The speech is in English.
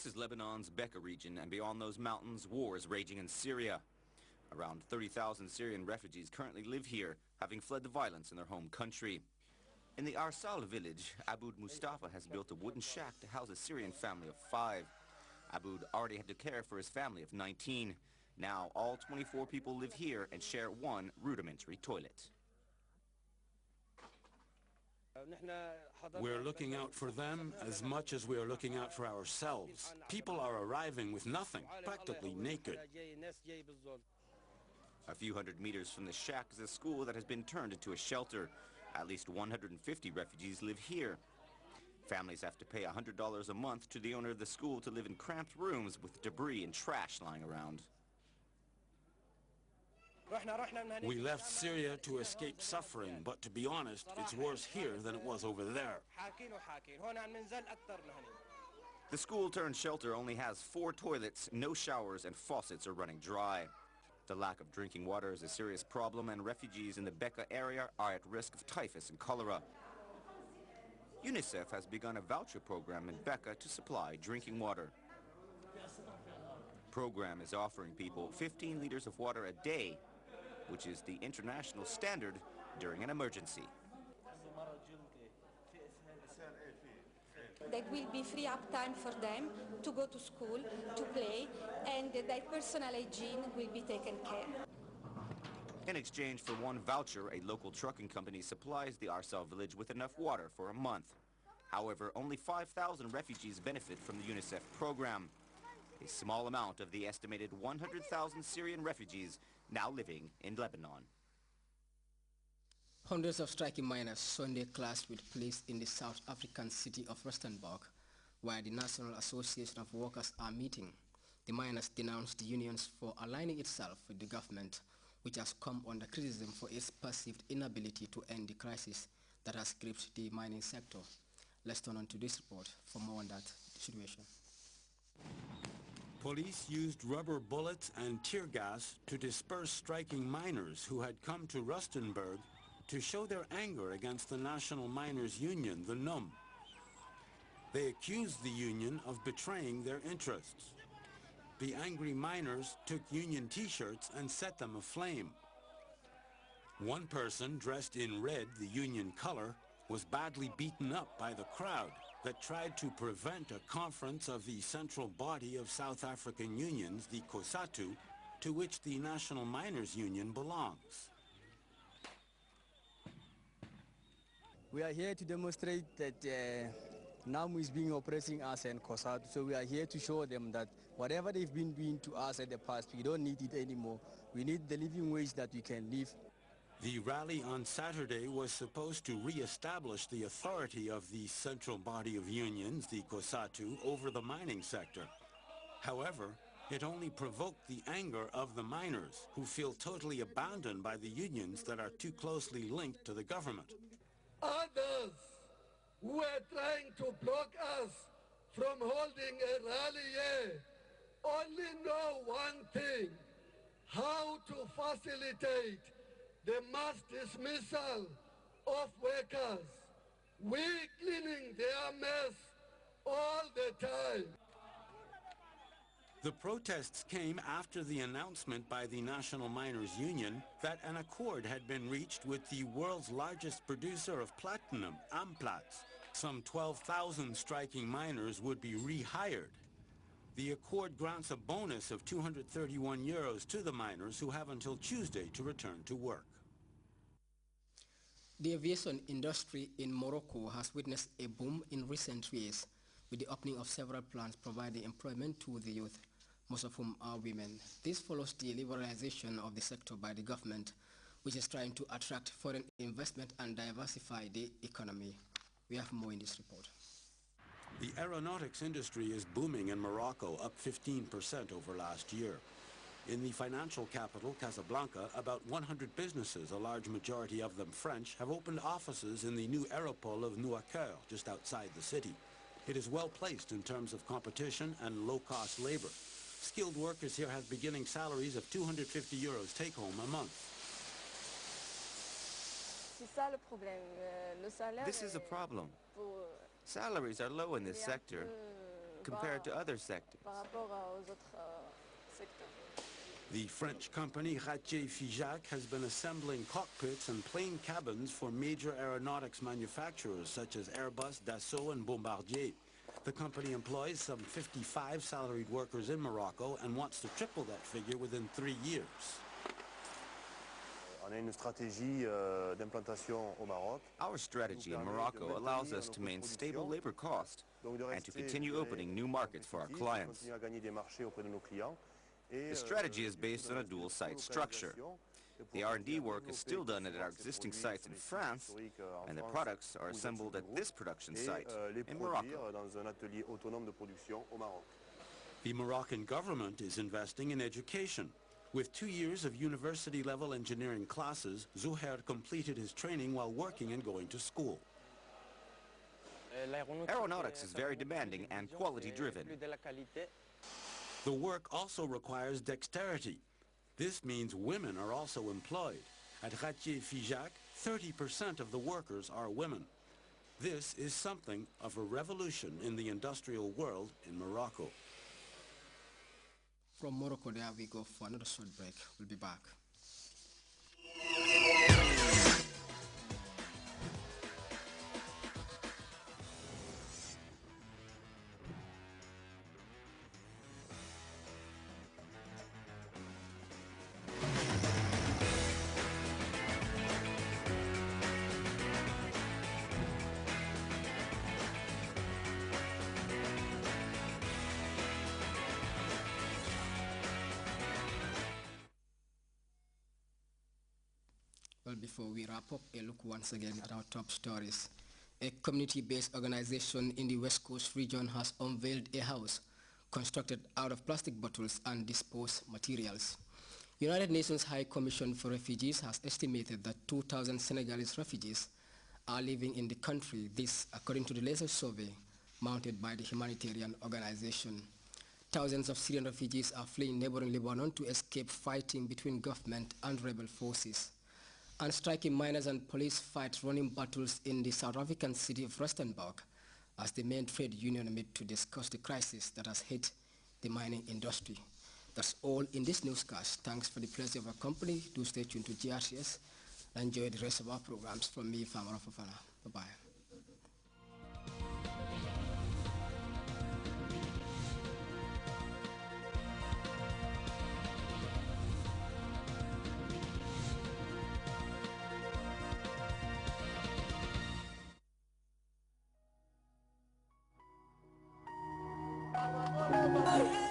This is Lebanon's Bekaa region, and beyond those mountains, war is raging in Syria. Around 30,000 Syrian refugees currently live here, having fled the violence in their home country. In the Arsal village, Aboud Mustafa has built a wooden shack to house a Syrian family of 5. Aboud already had to care for his family of 19. Now all 24 people live here and share one rudimentary toilet. We're looking out for them as much as we are looking out for ourselves. People are arriving with nothing, practically naked. A few hundred meters from the shack is a school that has been turned into a shelter. At least 150 refugees live here. Families have to pay $100 a month to the owner of the school to live in cramped rooms with debris and trash lying around. We left Syria to escape suffering, but to be honest, it's worse here than it was over there. The school-turned-shelter only has 4 toilets, no showers, and faucets are running dry. The lack of drinking water is a serious problem, and refugees in the Bekaa area are at risk of typhus and cholera. UNICEF has begun a voucher program in Bekaa to supply drinking water. The program is offering people 15 liters of water a day, which is the international standard during an emergency. There will be free up time for them to go to school, to play, and their personal hygiene will be taken care. In exchange for one voucher, a local trucking company supplies the Arsal village with enough water for a month. However, only 5,000 refugees benefit from the UNICEF program, a small amount of the estimated 100,000 Syrian refugees now living in Lebanon. Hundreds of striking miners Sunday clashed with police in the South African city of Rustenburg, where the National Association of Workers are meeting. The miners denounced the unions for aligning itself with the government, which has come under criticism for its perceived inability to end the crisis that has gripped the mining sector. Let's turn on to this report for more on that situation. Police used rubber bullets and tear gas to disperse striking miners who had come to Rustenburg to show their anger against the National Miners Union, the NUM. They accused the union of betraying their interests. The angry miners took union T-shirts and set them aflame. One person, dressed in red, the union color, was badly beaten up by the crowd that tried to prevent a conference of the central body of South African unions, the COSATU, to which the National Miners Union belongs. We are here to demonstrate that NAM is being oppressing us and COSATU, so we are here to show them that whatever they've been doing to us in the past, we don't need it anymore. We need the living wage that we can live. The rally on Saturday was supposed to re-establish the authority of the central body of unions, the COSATU, over the mining sector. However, it only provoked the anger of the miners, who feel totally abandoned by the unions that are too closely linked to the government. Others who are trying to block us from holding a rally here only know one thing: how to facilitate the mass dismissal of workers. We're cleaning their mess all the time. The protests came after the announcement by the National Miners Union that an accord had been reached with the world's largest producer of platinum, Amplats. Some 12,000 striking miners would be rehired. The accord grants a bonus of €231 to the miners who have until Tuesday to return to work. The aviation industry in Morocco has witnessed a boom in recent years, with the opening of several plants providing employment to the youth, most of whom are women. This follows the liberalization of the sector by the government, which is trying to attract foreign investment and diversify the economy. We have more in this report. The aeronautics industry is booming in Morocco, up 15% over last year. In the financial capital, Casablanca, about 100 businesses, a large majority of them French, have opened offices in the new aeroport of Nouakchott, just outside the city. It is well placed in terms of competition and low-cost labor. Skilled workers here have beginning salaries of €250 take-home a month. This is a problem. Salaries are low in this sector. compared to other sectors. The French company Grts has been assembling cockpits and plane cabins for major aeronautics manufacturers such as Airbus, Dassault, and Bombardier. The company employs some 55 salaried workers in Morocco and wants to triple that figure within 3 years. Our strategy in Morocco allows us to maintain stable labor cost and to continue opening new markets for our clients. The strategy is based on a dual-site structure. The R&D work is still done at our existing sites in France, and the products are assembled at this production site in Morocco. The Moroccan government is investing in education. With 2 years of university-level engineering classes, Zuhair completed his training while working and going to school. Aeronautics is very demanding and quality-driven. The work also requires dexterity. This means women are also employed. At Grts, 30% of the workers are women. This is something of a revolution in the industrial world in Morocco. From Morocco, there we go for another short break. We'll be back. Well, before we wrap up, a look once again at our top stories. A community-based organization in the West Coast region has unveiled a house constructed out of plastic bottles and disposed materials. United Nations High Commission for Refugees has estimated that 2,000 Senegalese refugees are living in the country, this according to the latest survey mounted by the humanitarian organization. Thousands of Syrian refugees are fleeing neighboring Lebanon to escape fighting between government and rebel forces. And striking miners and police fight running battles in the South African city of Rustenburg as the main trade union meet to discuss the crisis that has hit the mining industry. That's all in this newscast. Thanks for the pleasure of our company. Do stay tuned to GRCS and enjoy the rest of our programs. From me, Farmer Fofana. Bye-bye. Hey!